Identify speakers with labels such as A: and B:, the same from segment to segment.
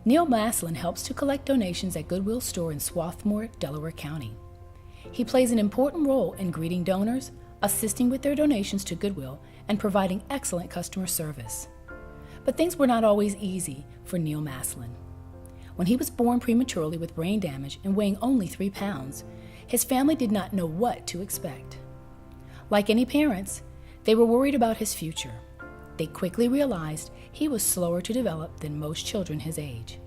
A: Neil Maslin helps to collect donations at Goodwill store in Swarthmore, Delaware County. He plays an important role in greeting donors, assisting with their donations to Goodwill, and providing excellent customer service. But things were not always easy for Neil Maslin. When he was born prematurely with brain damage and weighing only 3 pounds, his family did not know what to expect. Like any parents, they were worried about his future. They quickly realized he was slower to develop than most children his age.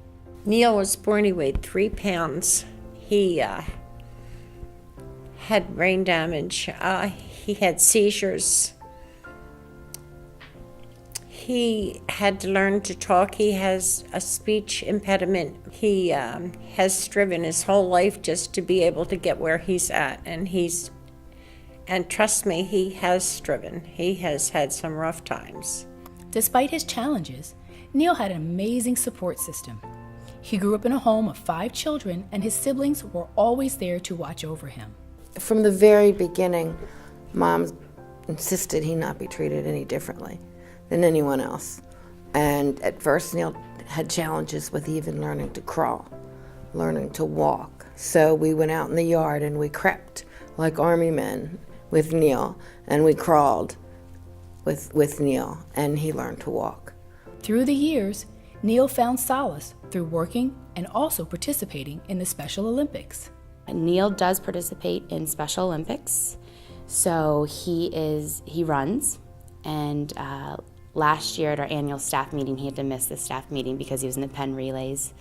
B: Neil was born, he weighed 3 pounds. He had brain damage. He had seizures. He had to learn to talk. He has a speech impediment. He has striven his whole life just to be able to get where he's at. And trust me, he has striven. He has had some rough times.
A: Despite his challenges, Neil had an amazing support system. He grew up in a home of 5 children, and his siblings were always there to watch over him.
C: From the very beginning, Mom insisted he not be treated any differently than anyone else. And at first, Neil had challenges with even learning to crawl, learning to walk. So we went out in the yard and we crept like army men with Neil, and we crawled with Neil, and he learned to walk.
A: Through the years, Neil found solace through working and also participating in the Special Olympics.
D: Neil does participate in Special Olympics, so he runs, and last year at our annual staff meeting, he had to miss the staff meeting because he was in the pen relays.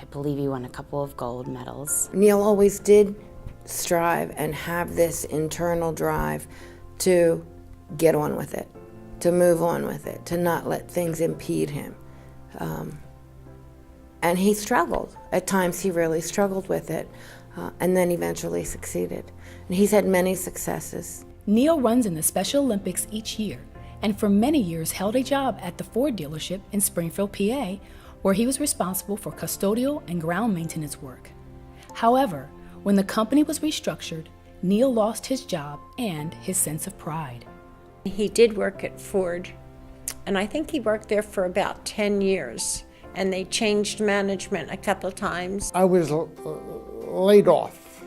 D: I believe he won a couple of gold medals.
C: Neil always did strive and have this internal drive to get on with it, to move on with it, to not let things impede him. And he struggled. At times he really struggled with it, and then eventually succeeded. And he's had many successes.
A: Neil runs in the Special Olympics each year, and for many years held a job at the Ford dealership in Springfield, PA, where he was responsible for custodial and ground maintenance work. However, when the company was restructured, Neil lost his job and his sense of pride.
B: He did work at Ford, and I think he worked there for about 10 years, and they changed management a couple of times.
E: I was laid off.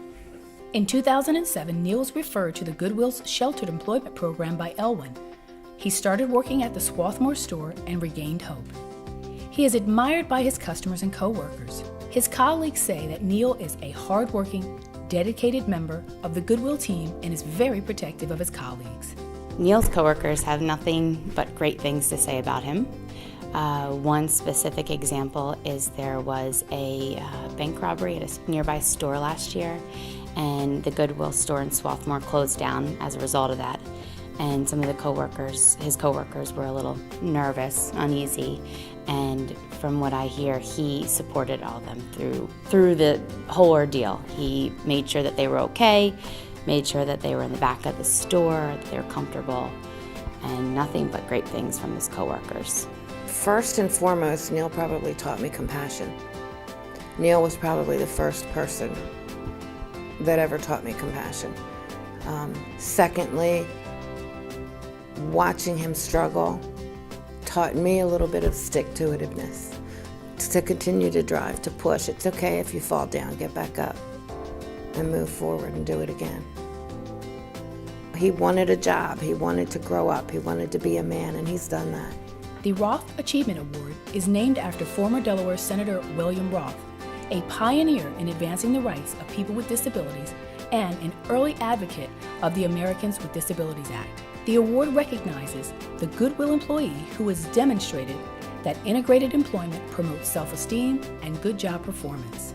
A: In 2007, Neil was referred to the Goodwill's Sheltered Employment Program by Elwyn. He started working at the Swarthmore store and regained hope. He is admired by his customers and co-workers. His colleagues say that Neil is a hard-working, dedicated member of the Goodwill team and is very protective of his colleagues.
D: Neil's coworkers have nothing but great things to say about him. One specific example is there was a bank robbery at a nearby store last year, and the Goodwill store in Swarthmore closed down as a result of that. And some of his coworkers were a little nervous, uneasy, and from what I hear, he supported all of them through the whole ordeal. He made sure that they were okay, made sure that they were in the back of the store, that they were comfortable, and nothing but great things from his coworkers.
C: First and foremost, Neil probably taught me compassion. Neil was probably the first person that ever taught me compassion. Secondly, watching him struggle taught me a little bit of stick-to-itiveness, to continue to drive, to push. It's okay if you fall down, get back up and move forward and do it again. He wanted a job, he wanted to grow up, he wanted to be a man, and he's done that.
A: The Roth Achievement Award is named after former Delaware Senator Willliam Roth, a pioneer in advancing the rights of people with disabilities and an early advocate of the Americans with Disabilities Act. The award recognizes the Goodwill employee who has demonstrated that integrated employment promotes self-esteem and good job performance.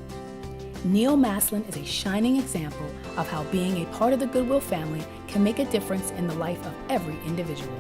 A: Neil Maslin is a shining example of how being a part of the Goodwill family can make a difference in the life of every individual.